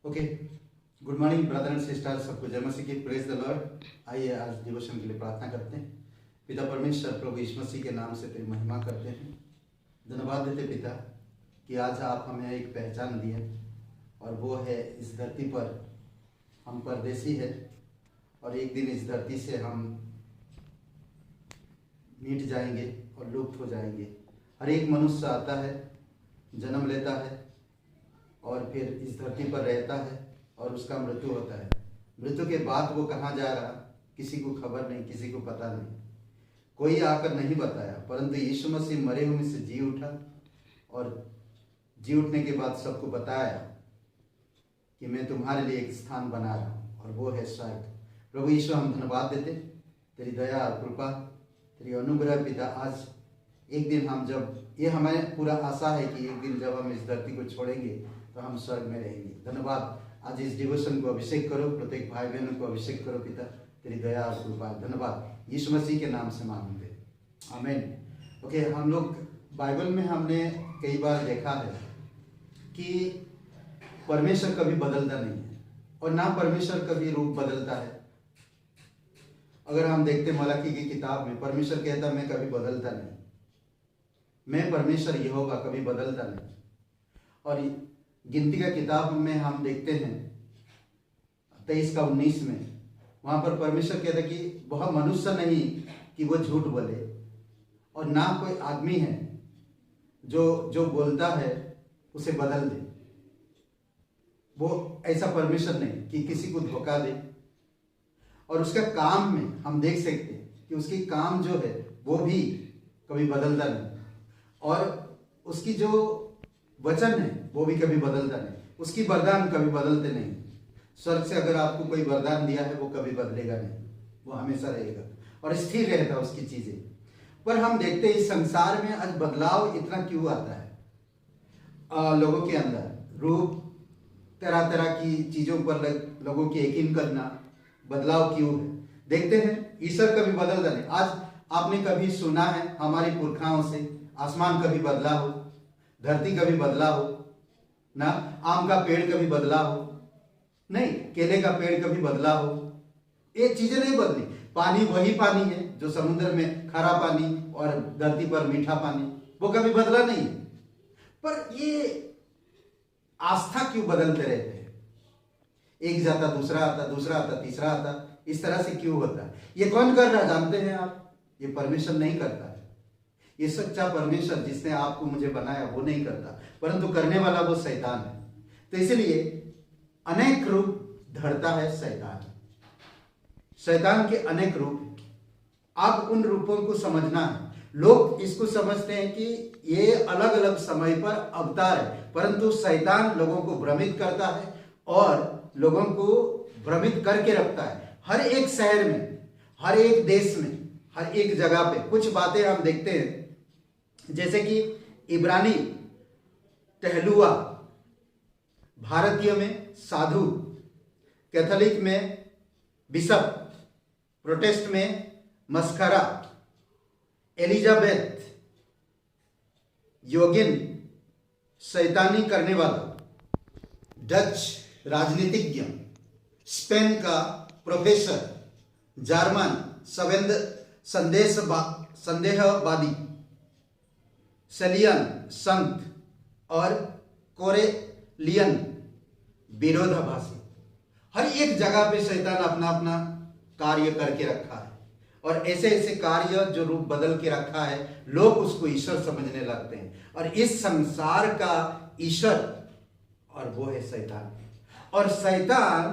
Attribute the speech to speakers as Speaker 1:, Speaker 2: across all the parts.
Speaker 1: Okay, good morning brother and sister, सबको जय मसीह की। Praise the Lord. आइए आज डिवोशन के लिए प्रार्थना करते हैं। पिता परमेश्वर प्रभु यीशु मसीह के नाम से तेरी महिमा करते हैं। धन्यवाद देते पिता कि आज आप हमें एक पहचान दिए और वो है इस धरती पर हम परदेसी है और एक दिन इस धरती से हम मिट जाएंगे और लुप्त हो जाएंगे। हर एक मनुष्य आता है, जन्म लेता है और फिर इस धरती पर रहता है और उसका मृत्यु होता है। मृत्यु के बाद वो कहाँ जा रहा किसी को खबर नहीं, किसी को पता नहीं, कोई आकर नहीं बताया। परंतु यीशु मसीह मरे हुए से जी उठा और जी उठने के बाद सबको बताया कि मैं तुम्हारे लिए एक स्थान बना रहा हूँ और वो है स्वर्ग। प्रभु यीशु हम धन्यवाद देते तेरी दया और कृपा, तेरी अनुग्रह पिता। आज एक दिन हम जब ये हमारे पूरा आशा है कि एक दिन जब हम इस धरती को छोड़ेंगे तो हम स्वर्ग में रहेंगे। धन्यवाद। आज इस डिवोशन को अभिषेक करो, प्रत्येक भाई बहनों को अभिषेक करो पिता, तेरी दया और कृपा। धन्यवाद यीशु मसीह के नाम से मांगते, आमीन। ओके, हम लोग बाइबल में हमने कई बार देखा है कि परमेश्वर कभी बदलता नहीं है और ना परमेश्वर कभी रूप बदलता है। अगर हम देखते मलाकी की किताब में परमेश्वर कहता मैं कभी बदलता नहीं, मैं परमेश्वर यहोवा कभी बदलता नहीं। और गिनती का किताब में हम देखते हैं 23:19 में, वहां पर परमेश्वर कहता कि वह मनुष्य नहीं कि वो झूठ बोले और ना कोई आदमी है जो बोलता है उसे बदल दे। वो ऐसा परमेश्वर नहीं कि किसी को धोखा दे। और उसका काम में हम देख सकते हैं कि उसकी काम जो है वो भी कभी बदलता नहीं और उसकी जो वचन है वो भी कभी बदलता नहीं, उसकी वरदान कभी बदलते नहीं। स्वर्ग से अगर आपको कोई वरदान दिया है वो कभी बदलेगा नहीं, वो हमेशा रहेगा और स्थिर रहता है उसकी चीजें। पर हम देखते हैं इस संसार में आज बदलाव इतना क्यों आता है लोगों के अंदर। रूप, तरह तरह की चीजों पर लोगों की यकीन करना, बदलाव क्यों है। देखते हैं ईश्वर कभी बदलता नहीं। आज आपने कभी सुना है हमारे पुरखाओं से आसमान कभी बदला हो, धरती कभी बदला हो ना, आम का पेड़ कभी बदला हो नहीं, केले का पेड़ कभी बदला हो, ये चीजें नहीं बदली। पानी वही पानी है जो समुद्र में खारा पानी और धरती पर मीठा पानी, वो कभी बदला नहीं। पर ये आस्था क्यों बदलते रहते हैं? एक जाता दूसरा आता, दूसरा आता तीसरा आता, इस तरह से क्यों होता है? ये कौन कर रहा है जानते हैं आप? ये परमेश्वर नहीं करता है। ये सच्चा परमेश्वर जिसने आपको मुझे बनाया वो नहीं करता, परंतु करने वाला वो शैतान है। तो इसलिए अनेक रूप धरता है शैतान। शैतान के अनेक रूप हैं। आप उन रूपों को समझना है। लोग इसको समझते हैं कि ये अलग अलग समय पर अवतार है, परंतु शैतान लोगों को भ्रमित करता है और लोगों को भ्रमित करके रखता है। हर एक शहर में, हर एक देश में, हर एक जगह पे कुछ बातें हम देखते हैं, जैसे कि इब्रानी टहलुआ, भारतीय में साधु, कैथोलिक में बिशप, प्रोटेस्ट में मस्करा, एलिजाबेथ, योगिन, शैतानी करने वाला, डच राजनीतिज्ञ, स्पेन का प्रोफेसर, जर्मन संदेहवादी, सेलियन संत और कोरेलियन विरोधाभासी। हर एक जगह पे शैतान अपना अपना कार्य करके रखा है और ऐसे ऐसे कार्य जो रूप बदल के रखा है, लोग उसको ईश्वर समझने लगते हैं। और इस संसार का ईश्वर और वो है शैतान। और शैतान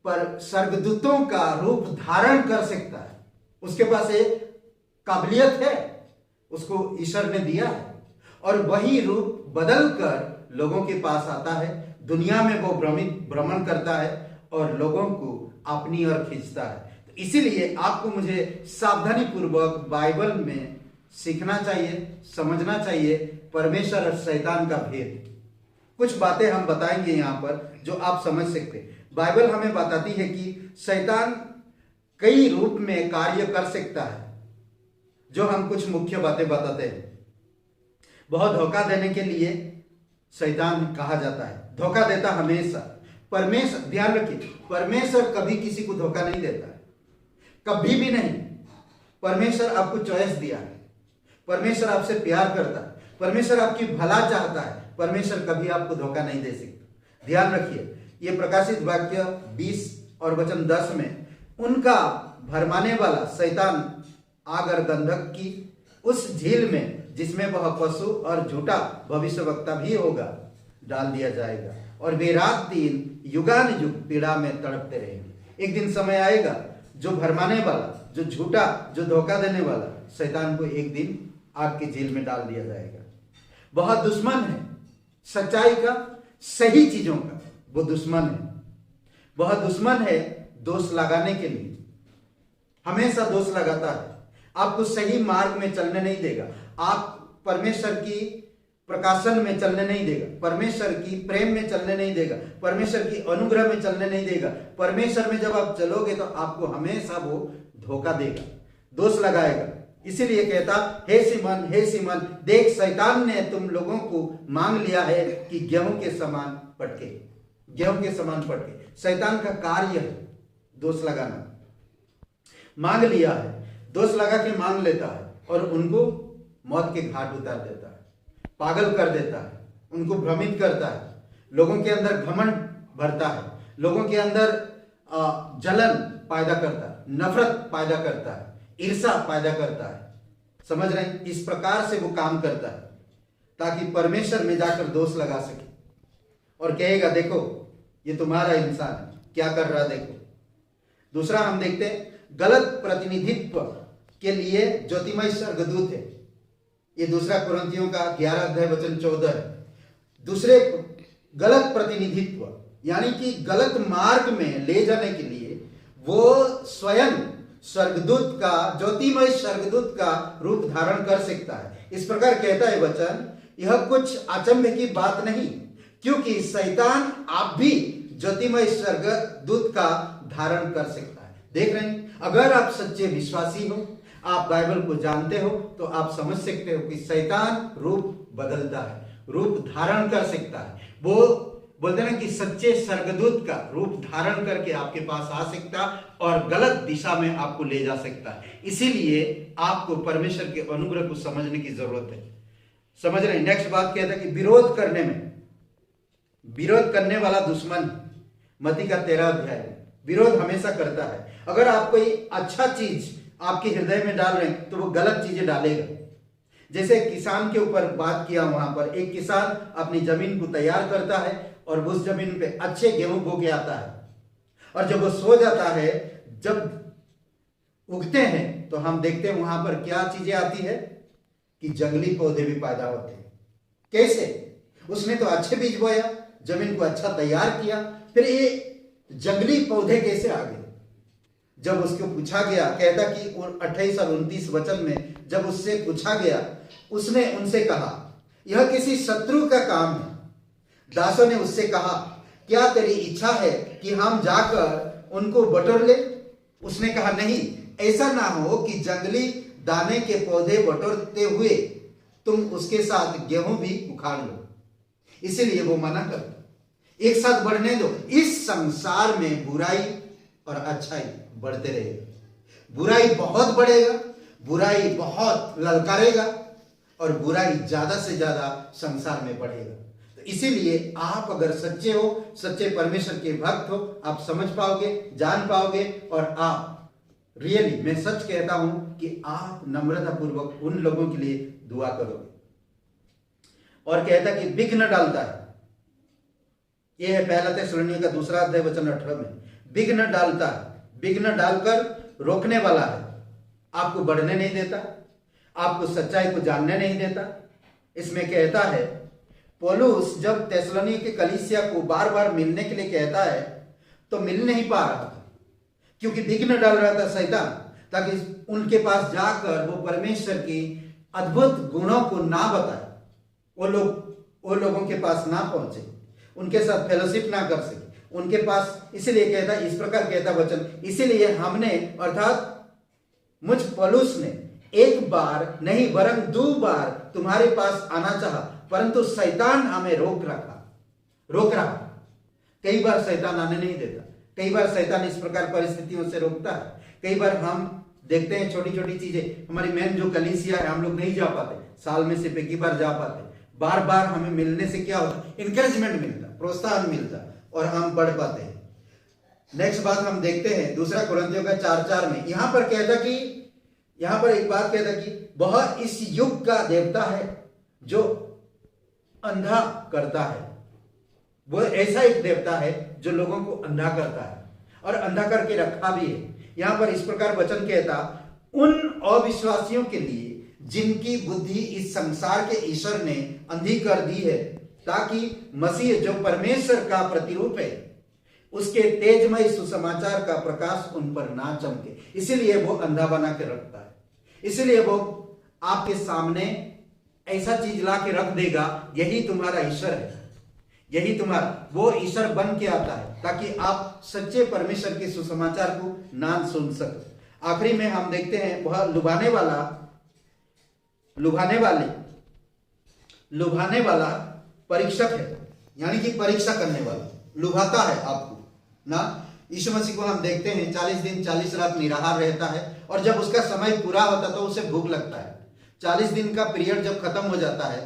Speaker 1: पर स्वर्गदूतों का रूप धारण कर सकता है, उसके पास एक काबिलियत है, उसको ईश्वर ने दिया है और वही रूप बदल कर लोगों के पास आता है। दुनिया में वो भ्रमण करता है और लोगों को अपनी ओर खींचता है। तो इसीलिए आपको मुझे सावधानी पूर्वक बाइबल में सीखना चाहिए, समझना चाहिए परमेश्वर और शैतान का भेद। कुछ बातें हम बताएंगे यहाँ पर जो आप समझ सकते हैं। बाइबल हमें बताती है कि शैतान कई रूप में कार्य कर सकता है, जो हम कुछ मुख्य बातें बताते हैं। बहुत धोखा देने के लिए शैतान कहा जाता है, धोखा देता हमेशा। परमेश्वर, ध्यान रखिए, परमेश्वर कभी किसी को धोखा नहीं देता है, कभी भी नहीं। परमेश्वर आपको चॉइस दिया है, परमेश्वर आपसे प्यार करता है, परमेश्वर आपकी भला चाहता है, परमेश्वर कभी आपको धोखा नहीं दे सकता। ध्यान रखिए, ये प्रकाशित वाक्य 20 और वचन 10 में उनका भरमाने वाला शैतान आग और गंधक की उस झील में, जिसमें वह पशु और झूठा भविष्यवक्ता भी होगा, डाल दिया जाएगा और वे रात दिन युगान युग पीड़ा में तड़पते रहेंगे। एक दिन समय आएगा जो भरमाने वाला, जो झूठा, जो धोखा देने वाला शैतान को एक दिन आग की झील में डाल दिया जाएगा। बहुत दुश्मन है सच्चाई का, सही चीजों का, वो दुश्मन है, बहुत दुश्मन है दोष लगाने के लिए, हमेशा दोष लगाता है, आपको सही मार्ग में चलने नहीं देगा, आप परमेश्वर की प्रकाशन में चलने नहीं देगा, परमेश्वर की प्रेम में चलने नहीं देगा, परमेश्वर की अनुग्रह में चलने नहीं देगा। परमेश्वर में जब आप चलोगे तो आपको हमेशा वो धोखा देगा, दोष लगाएगा। इसीलिए कहता, हे सीमन देख, शैतान ने तुम लोगों को मांग लिया है कि गेहूं के समान पटके, गेहूं के समान पटके। शैतान का कार्य है दोष लगाना, मांग लिया है, दोष लगा के मांग लेता है और उनको मौत के घाट उतार देता है, पागल कर देता है, उनको भ्रमित करता है, लोगों के अंदर घमंड भरता है, लोगों के अंदर जलन पैदा करता है, नफरत पैदा करता है, ईर्ष्या पैदा करता है। समझ रहे हैं? इस प्रकार से वो काम करता है ताकि परमेश्वर में जाकर दोष लगा सके और कहेगा, देखो ये तुम्हारा इंसान है, क्या कर रहा है देखो। दूसरा हम देखते हैं, गलत प्रतिनिधित्व के लिए ज्योतिमय स्वर्गदूत है। ये दूसरा कुरिन्थियों का 11 अध्याय वचन 14 है। दूसरे गलत प्रतिनिधित्व यानी कि गलत मार्ग में ले जाने के लिए वो स्वयं स्वर्गदूत का, ज्योतिमय स्वर्गदूत का रूप धारण कर सकता है। इस प्रकार कहता है वचन, यह कुछ अचंभे की बात नहीं, क्योंकि शैतान आप भी ज्योतिमय स्वर्गदूत का धारण कर सकता है। देख रहे हैं, अगर आप सच्चे विश्वासी हो, आप बाइबल को जानते हो, तो आप समझ सकते हो कि शैतान रूप बदलता है, रूप धारण कर सकता है। वो बोलते हैं ना कि सच्चे स्वर्गदूत का रूप धारण करके आपके पास आ सकता और गलत दिशा में आपको ले जा सकता है। इसीलिए आपको परमेश्वर के अनुग्रह को समझने की जरूरत है। समझ रहे हैं? नेक्स्ट बात कहता है कि विरोध करने में, विरोध करने वाला दुश्मन, मत्ती का 13 अध्याय, विरोध हमेशा करता है। अगर आप कोई अच्छा चीज आपके हृदय में डाल रहे हैं तो वो गलत चीजें डालेगा। जैसे किसान के ऊपर बात किया, वहां पर एक किसान अपनी जमीन को तैयार करता है और उस जमीन पे अच्छे गेहूं बो के आता है, और जब वो सो जाता है, जब उगते हैं तो हम देखते हैं वहां पर क्या चीजें आती है कि जंगली पौधे भी पैदा होते हैं। कैसे? उसने तो अच्छे बीज बोया, जमीन को अच्छा तैयार किया, फिर ये जंगली पौधे कैसे आ गए? जब उसको पूछा गया, कहता कि 28 और 29 वचन में जब उससे पूछा गया, उसने उनसे कहा, यह किसी शत्रु का काम है। दासों ने उससे कहा, क्या तेरी इच्छा है कि हम जाकर उनको बटोर ले? उसने कहा, नहीं, ऐसा ना हो कि जंगली दाने के पौधे बटोरते हुए तुम उसके साथ गेहूं भी उखाड़ लो। इसीलिए वो मना कर, एक साथ बढ़ने दो। इस संसार में बुराई और अच्छाई बढ़ते रहेगा। बुराई बहुत बढ़ेगा, बुराई बहुत ललकारेगा और बुराई ज्यादा से ज्यादा संसार में बढ़ेगा। तो इसीलिए आप अगर सच्चे हो, सच्चे परमेश्वर के भक्त हो, आप समझ पाओगे, जान पाओगे और आप रियली, मैं सच कहता हूं कि आप नम्रता पूर्वक उन लोगों के लिए दुआ करोगे। और कहता कि विघ्न डालता है, यह है 1 थिस्सलुनीकियों का 2 अध्याय वचन 18 में, विघ्न डालता है, विघ्न डालकर रोकने वाला है, आपको बढ़ने नहीं देता, आपको सच्चाई को जानने नहीं देता। इसमें कहता है, पौलुस जब थिस्सलुनीके के कलीसिया को बार बार मिलने के लिए कहता है तो मिल नहीं पा रहा था, क्योंकि विघ्न डाल रहा था शैतान, ताकि उनके पास जाकर वो परमेश्वर की अद्भुत गुणों को ना बताए, वो लोगों के पास ना पहुंचे, उनके साथ फेलोशिप ना कर सके उनके पास। इसलिए कहता, इस प्रकार कहता वचन, इसीलिए हमने अर्थात मुझ पौलुस ने एक बार नहीं वरन 2 बार तुम्हारे पास आना चाहा, परंतु शैतान हमें रोक रहा। कई बार शैतान आने नहीं देता, कई बार शैतान इस प्रकार परिस्थितियों से रोकता है। कई बार हम देखते हैं छोटी छोटी चीजें, हमारी मेन जो कलीसिया है हम लोग नहीं जा पाते, साल में सिर्फ एक ही बार जा पाते। बार बार हमें मिलने से क्या होता, इंकरेजमेंट मिलता, प्रोत्साहन मिलता और हम बढ़ पाते हैं। नेक्स्ट बात हम देखते हैं दूसरा कुरिन्थियों का 4:4 में, यहां पर कहता कि, यहां पर एक बात कहता कि वह इस युग का देवता है जो अंधा करता है। वो ऐसा एक देवता है जो लोगों को अंधा करता है और अंधा करके रखा भी है। यहां पर इस प्रकार वचन कहता, उन अविश्वासियों के लिए जिनकी बुद्धि इस संसार के ईश्वर ने अंधी कर दी है, ताकि मसीह जो परमेश्वर का प्रतिरूप है उसके तेजमय सुसमाचार का प्रकाश उन पर ना चमके। इसीलिए वो अंधा बना के रखता है, इसीलिए वो आपके सामने ऐसा चीज ला के रख देगा, यही तुम्हारा ईश्वर है, यही तुम्हारा, वो ईश्वर बन के आता है ताकि आप सच्चे परमेश्वर के सुसमाचार को ना सुन सको। आखिरी में हम देखते हैं वह लुभाने वाला परीक्षक है, यानी कि परीक्षा करने वाला, लुभाता है आपको ना। यीशु मसीह को हम देखते हैं 40 दिन 40 रात निराहार रहता है और जब उसका समय पूरा होता तो उसे भूख लगता है। 40 दिन का पीरियड जब खत्म हो जाता है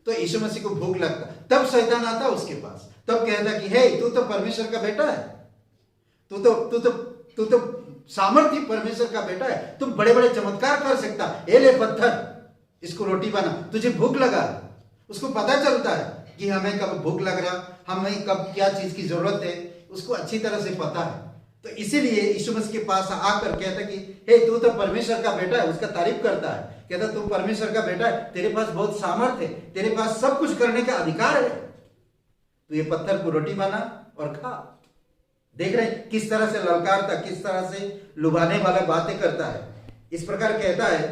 Speaker 1: तो यीशु मसीह को भूख लगता, तब शैतान आता उसके पास, तब कहता कि हे तू तो परमेश्वर का बेटा है, तू तो सामर्थ्य परमेश्वर का बेटा है, तुम बड़े बड़े चमत्कार कर सकता, ये ले पत्थर इसको रोटी बना, तुझे भूख लगा। उसको पता चलता है कि हमें कब भूख लग रहा, हमें कब क्या चीज की जरूरत है, उसको अच्छी तरह से पता है। तो इसीलिए यीशु मसीह के पास आकर कहता कि हे तू तो परमेश्वर का बेटा है, उसका तारीफ करता है, कहता तू परमेश्वर का बेटा है, तेरे पास बहुत सामर्थ है, तेरे पास सब कुछ करने का अधिकार है, तो ये पत्थर को रोटी बना और खा। देख रहे हैं किस तरह से ललकारता, किस तरह से लुभाने वाला बातें करता है। इस प्रकार कहता है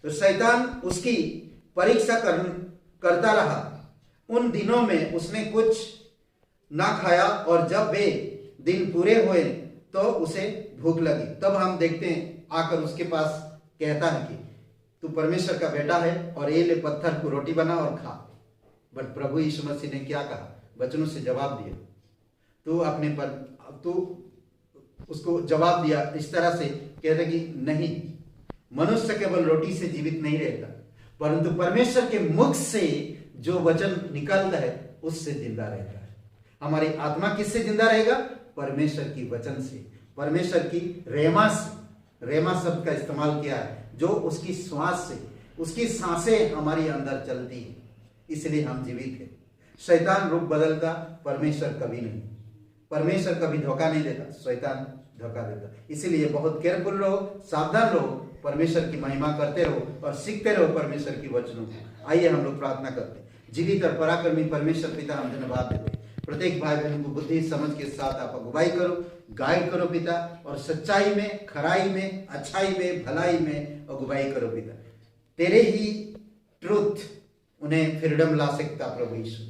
Speaker 1: तो शैतान उसकी परीक्षा करता रहा। उन दिनों में उसने कुछ ना खाया और जब वे दिन पूरे हुए तो उसे भूख लगी। तब हम देखते हैं आकर उसके पास कहता है कि तू परमेश्वर का बेटा है और ये ले पत्थर को रोटी बना और खा। बट प्रभु यीशु मसीह ने क्या कहा, वचनों से जवाब दिया। तू उसको जवाब दिया इस तरह से, कहता कि नहीं, मनुष्य केवल रोटी से जीवित नहीं रहता परंतु परमेश्वर के मुख से जो वचन निकलता है उससे जिंदा रहता है। हमारी आत्मा किससे जिंदा रहेगा? परमेश्वर की वचन से, परमेश्वर की रेमा से। रेमा शब्द का इस्तेमाल किया है, जो उसकी श्वास से, उसकी सांसें हमारी अंदर चलती है, इसलिए हम जीवित हैं। शैतान रूप बदलता, परमेश्वर कभी नहीं। परमेश्वर कभी धोखा नहीं देता, शैतान धोखा देता। इसीलिए बहुत केयरफुल रहो, सावधान रहो, परमेश्वर की महिमा करते रहो और सीखते रहो परमेश्वर की वचनों को। आइए हम लोग प्रार्थना करते हैं। जीवित और पराक्रमी परमेश्वर पिता, हम धन्यवाद देते हैं। प्रत्येक भाई बहन को बुद्धि समझ के साथ आप अगुवाई करो, गाइड करो पिता, और सच्चाई में, खराई में, अच्छाई में, भलाई में अगुवाई करो पिता। तेरे ही ट्रुथ उन्हें फ्रीडम ला सकता प्रभु यीशु।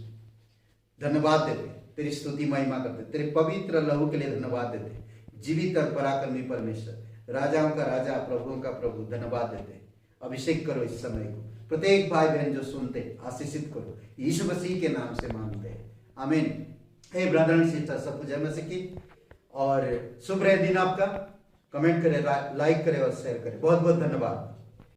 Speaker 1: धन्यवाद देते, तेरी स्तुति महिमा करते, तेरे पवित्र लहू के लिए धन्यवाद देते। जीवित और पराक्रमी परमेश्वर, राजाओं का राजा, प्रभुओं का प्रभु, धन्यवाद देते। अभिषेक करो इस समय को, प्रत्येक भाई बहन जो सुनते आशीषित करो, यीशु मसीह के नाम से मांगते हैं, आमीन। हे ब्रदर एंड सिस्टर, सबको जय मसीह की और शुभ रहे दिन आपका। कमेंट करें, लाइक करें और शेयर करें। बहुत बहुत धन्यवाद।